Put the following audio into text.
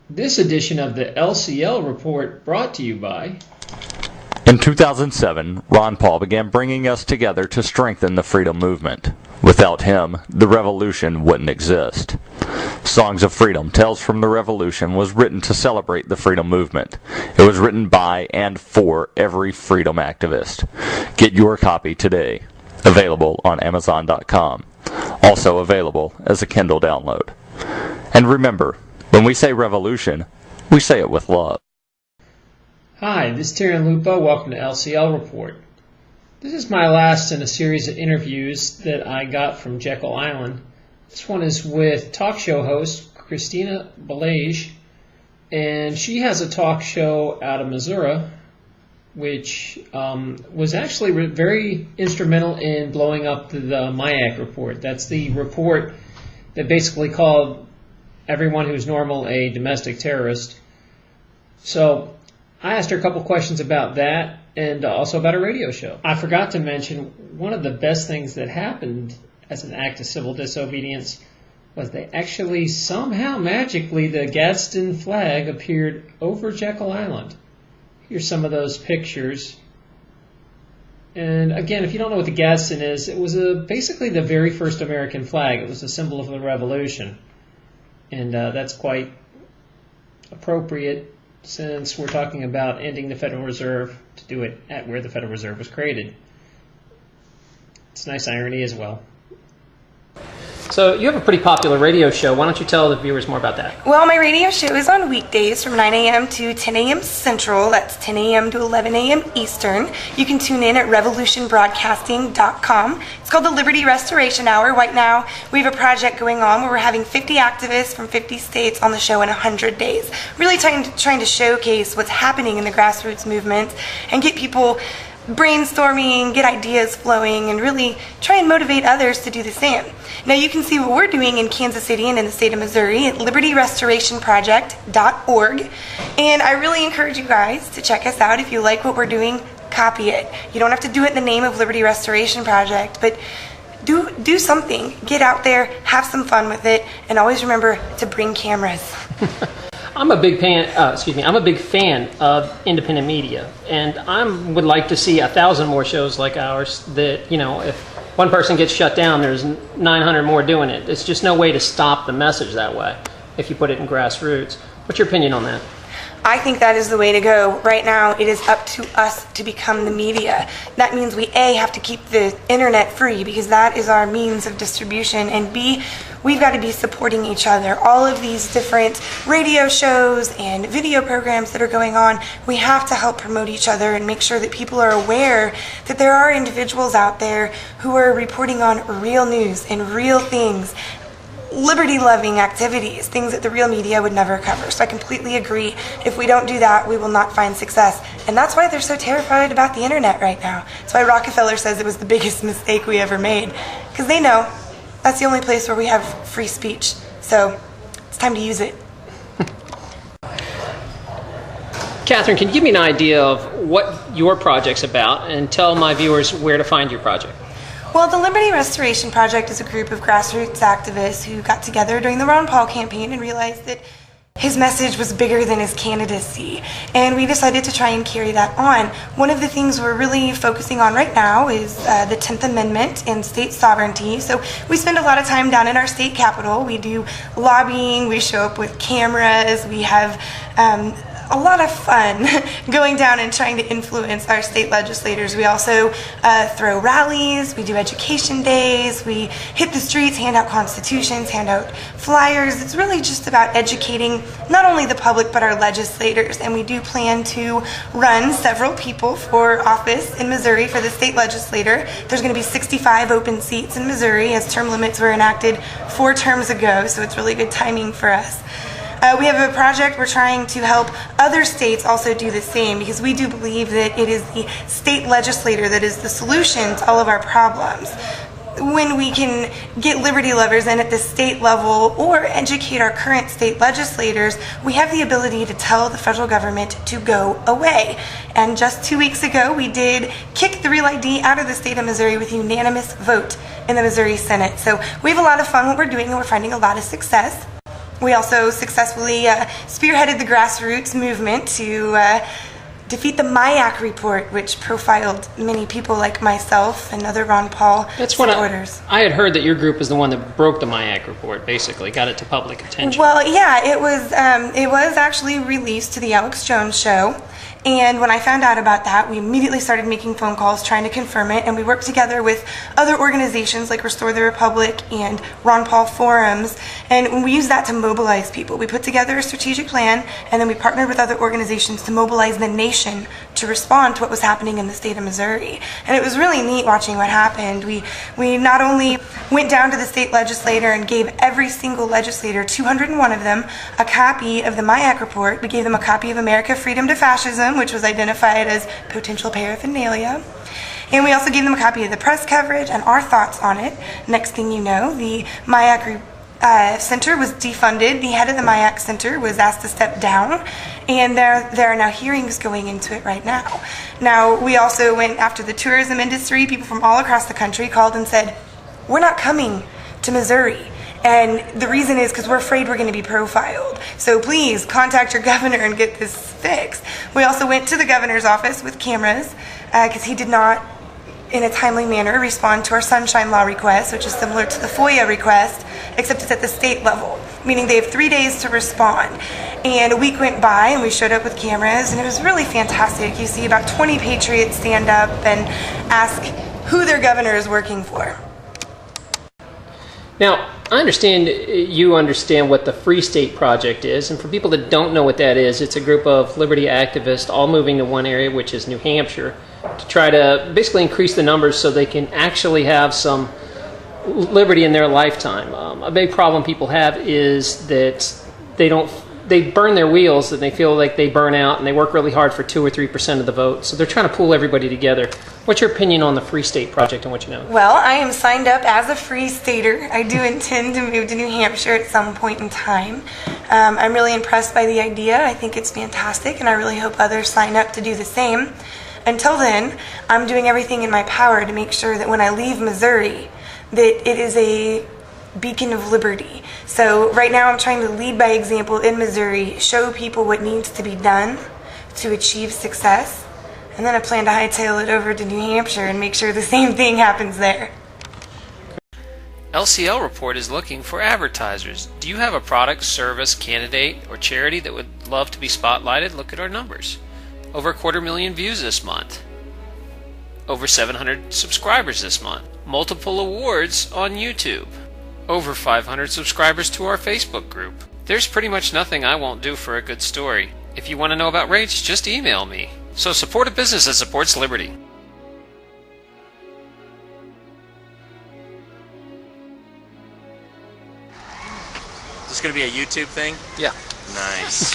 This edition of the LCL Report brought to you by... In 2007, Ron Paul began bringing us together to strengthen the freedom movement. Without him, the revolution wouldn't exist. Songs of Freedom, Tales from the Revolution was written to celebrate the freedom movement. It was written by and for every freedom activist. Get your copy today. Available on Amazon.com. Also available as a Kindle download. And remember, when we say revolution, we say it with love. Hi, this is Terry Lupo. Welcome to LCL Report. This is my last in a series of interviews that I got from Jekyll Island. This one is with talk show host Christina Bleish, and she has a talk show out of Missouri, which was actually very instrumental in blowing up the MIAC report. That's the report that basically called everyone who's normal a domestic terrorist. So I asked her a couple questions about that and also about a radio show. I forgot to mention one of the best things that happened as an act of civil disobedience was they actually somehow magically the Gadsden flag appeared over Jekyll Island. Here's some of those pictures. And again, if you don't know what the Gadsden is, it was basically the very first American flag. It was a symbol of the Revolution. And that's quite appropriate since we're talking about ending the Federal Reserve to do it at where the Federal Reserve was created. It's nice irony as well. So you have a pretty popular radio show. Why don't you tell the viewers more about that? Well, my radio show is on weekdays from 9 a.m. to 10 a.m. Central. That's 10 a.m. to 11 a.m. Eastern. You can tune in at revolutionbroadcasting.com. It's called the Liberty Restoration Hour. Right now, we have a project going on where we're having 50 activists from 50 states on the show in 100 days. Really trying to showcase what's happening in the grassroots movement and get people brainstorming, get ideas flowing, and really try and motivate others to do the same. Now you can see what we're doing in Kansas City and in the state of Missouri at libertyrestorationproject.org. And I really encourage you guys to check us out. If you like what we're doing, copy it. You don't have to do it in the name of Liberty Restoration Project, but do something. Get out there, have some fun with it, and always remember to bring cameras. I'm a big fan. I'm a big fan of independent media, and I would like to see 1,000 more shows like ours. That if one person gets shut down, there's 900 more doing it. It's just no way to stop the message that way if you put it in grassroots. What's your opinion on that? I think that is the way to go. Right now, it is up to us to become the media. That means we, A, have to keep the internet free because that is our means of distribution, and B, we've got to be supporting each other. All of these different radio shows and video programs that are going on, we have to help promote each other and make sure that people are aware that there are individuals out there who are reporting on real news and real things, liberty-loving activities, things that the real media would never cover. So I completely agree. If we don't do that, we will not find success. And that's why they're so terrified about the internet right now. That's why Rockefeller says it was the biggest mistake we ever made. Because they know that's the only place where we have free speech. So it's time to use it. Catherine, can you give me an idea of what your project's about and tell my viewers where to find your project? Well, the Liberty Restoration Project is a group of grassroots activists who got together during the Ron Paul campaign and realized that his message was bigger than his candidacy, and we decided to try and carry that on. One of the things we're really focusing on right now is the 10th Amendment and state sovereignty. So we spend a lot of time down in our state capitol. We do lobbying, we show up with cameras, we have a lot of fun going down and trying to influence our state legislators. We also throw rallies, we do education days, we hit the streets, hand out constitutions, hand out flyers. It's really just about educating not only the public but our legislators, and we do plan to run several people for office in Missouri for the state legislator. There's going to be 65 open seats in Missouri as term limits were enacted 4 terms ago, so it's really good timing for us. We have a project we're trying to help other states also do the same, because we do believe that it is the state legislator that is the solution to all of our problems. When we can get liberty lovers in at the state level or educate our current state legislators, we have the ability to tell the federal government to go away. And just 2 weeks ago, we did kick the Real ID out of the state of Missouri with unanimous vote in the Missouri Senate. So we have a lot of fun what we're doing, and we're finding a lot of success. We also successfully spearheaded the grassroots movement to defeat the Mayak report, which profiled many people like myself and other Ron Paul supporters. I had heard that your group is the one that broke the Mayak report, basically, got it to public attention. Well, yeah, it was actually released to the Alex Jones show. And when I found out about that, we immediately started making phone calls trying to confirm it, and we worked together with other organizations like Restore the Republic and Ron Paul Forums, and we used that to mobilize people. We put together a strategic plan, and then we partnered with other organizations to mobilize the nation to respond to what was happening in the state of Missouri. And it was really neat watching what happened. We not only went down to the state legislature and gave every single legislator, 201 of them, a copy of the Mayak report. We gave them a copy of America Freedom to Fascism, which was identified as potential paraphernalia. And we also gave them a copy of the press coverage and our thoughts on it. Next thing you know, the Mayak Center was defunded. The head of the Mayak Center was asked to step down, and there are now hearings going into it right now. Now, we also went after the tourism industry. People from all across the country called and said, "We're not coming to Missouri. And the reason is because we're afraid we're going to be profiled. So please contact your governor and get this fixed." We also went to the governor's office with cameras because he did not, in a timely manner, respond to our Sunshine Law request, which is similar to the FOIA request, except it's at the state level, meaning they have 3 days to respond. And a week went by and we showed up with cameras, and it was really fantastic. You see about 20 patriots stand up and ask who their governor is working for. Now, I understand you understand what the Free State Project is, and for people that don't know what that is, it's a group of liberty activists all moving to one area, which is New Hampshire, to try to basically increase the numbers so they can actually have some liberty in their lifetime. A big problem people have is that they burn their wheels and they feel like they burn out, and they work really hard for 2 or 3% of the vote. So they're trying to pull everybody together. What's your opinion on the Free State Project and what you know? Well, I am signed up as a Free Stater. I do intend to move to New Hampshire at some point in time. I'm really impressed by the idea. I think it's fantastic, and I really hope others sign up to do the same. Until then, I'm doing everything in my power to make sure that when I leave Missouri, that it is a beacon of liberty. So right now I'm trying to lead by example in Missouri, show people what needs to be done to achieve success, and then I plan to hightail it over to New Hampshire and make sure the same thing happens there. LCL Report is looking for advertisers. Do you have a product, service, candidate, or charity that would love to be spotlighted? Look at our numbers. Over 250,000 views this month. Over 700 subscribers this month. Multiple awards on YouTube. Over 500 subscribers to our Facebook group. There's pretty much nothing I won't do for a good story. If you want to know about rates, just email me. So support a business that supports liberty. Is this going to be a YouTube thing? Yeah. Nice.